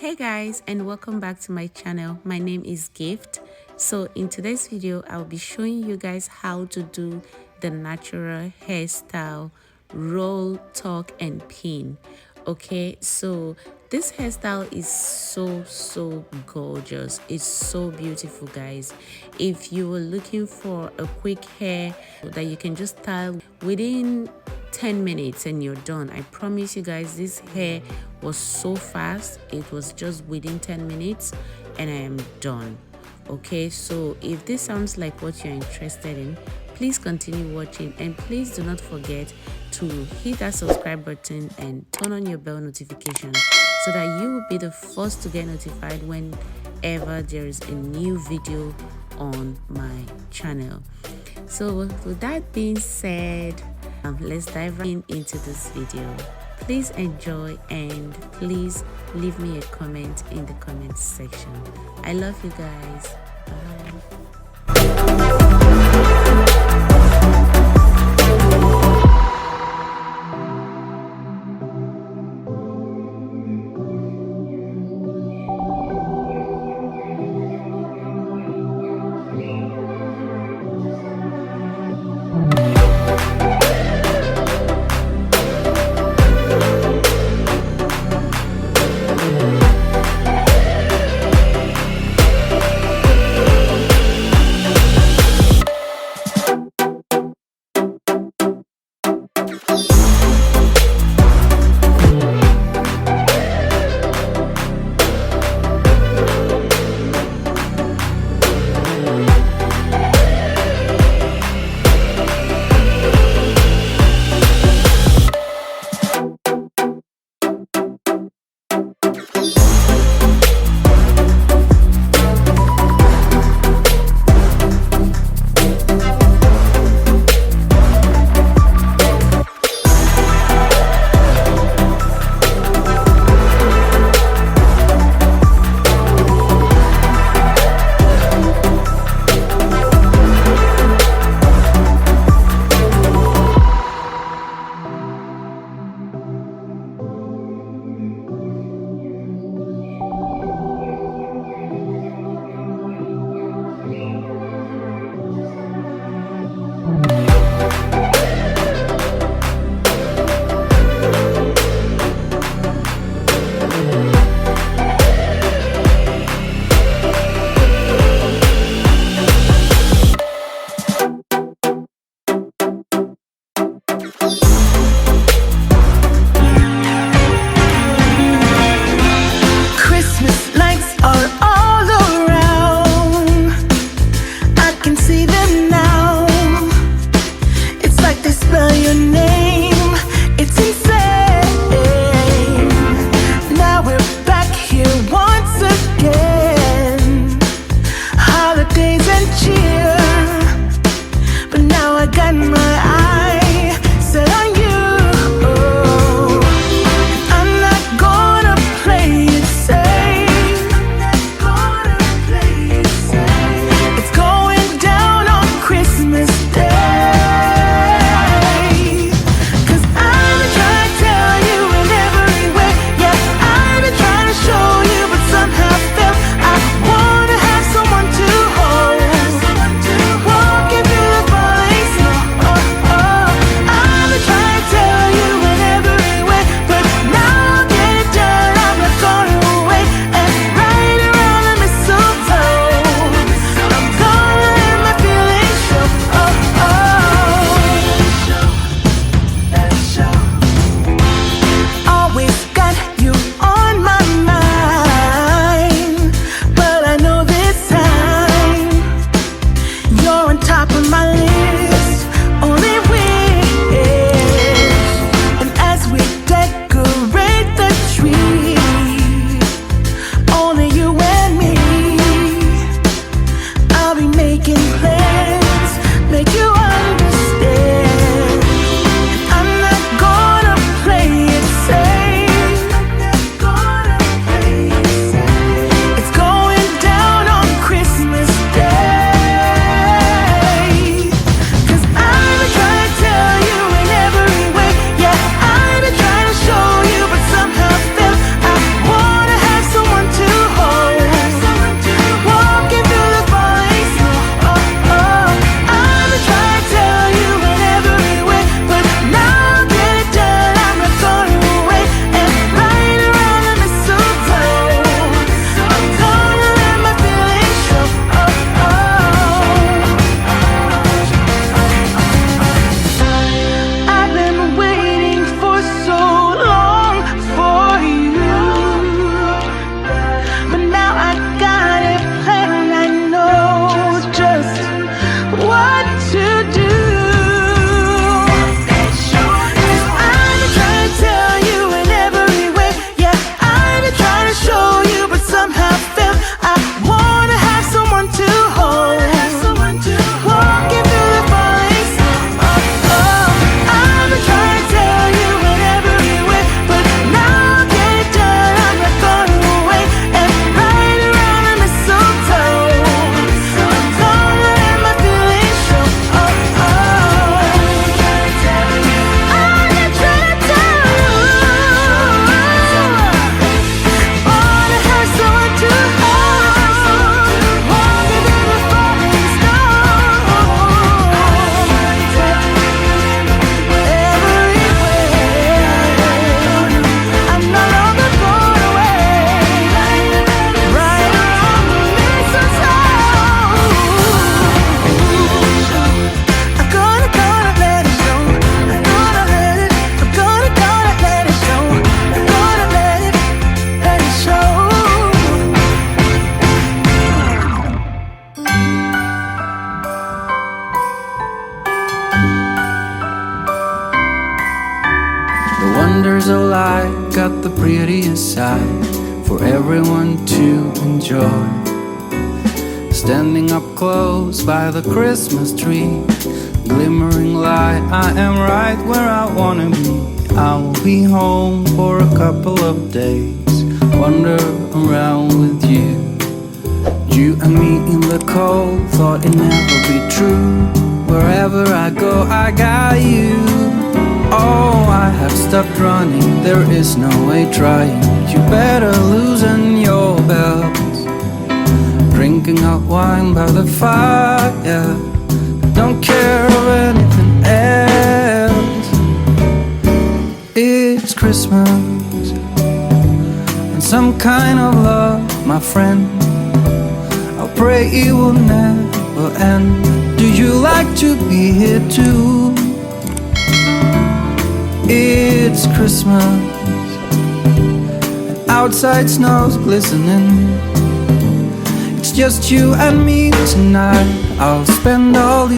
Hey guys, and welcome back to my channel. My name is Gift. So in today's video I'll be showing you guys how to do the natural hairstyle roll, tuck and pin. Okay, so this hairstyle is so gorgeous. It's so beautiful, guys. If you were looking for a quick hair that you can just style within 10 minutes and you're done, I promise you guys, this hair was so fast. It was just within 10 minutes and I am done. Okay, so if this sounds like what you're interested in, please continue watching, and please do not forget to hit that subscribe button and turn on your bell notification so that you will be the first to get notified whenever there is a new video on my channel. So with that being said, let's dive right into this video. Please enjoy and please leave me a comment in the comment section. I love you guys. Bye. want to enjoy. Standing up close by the Christmas tree, glimmering light, I am right where I wanna be. I will be home for a couple of days, wander around with you. You and me in the cold, thought it'd never be true. Wherever I go, I got you. Oh, I have stopped running, there is no way trying. You better loosen your belts. Drinking hot wine by the fire, don't care of anything else. It's Christmas and some kind of love, my friend. I pray it will never end. Do you like to be here too? It's Christmas and outside snow's glistening. It's just you and me tonight. I'll spend all the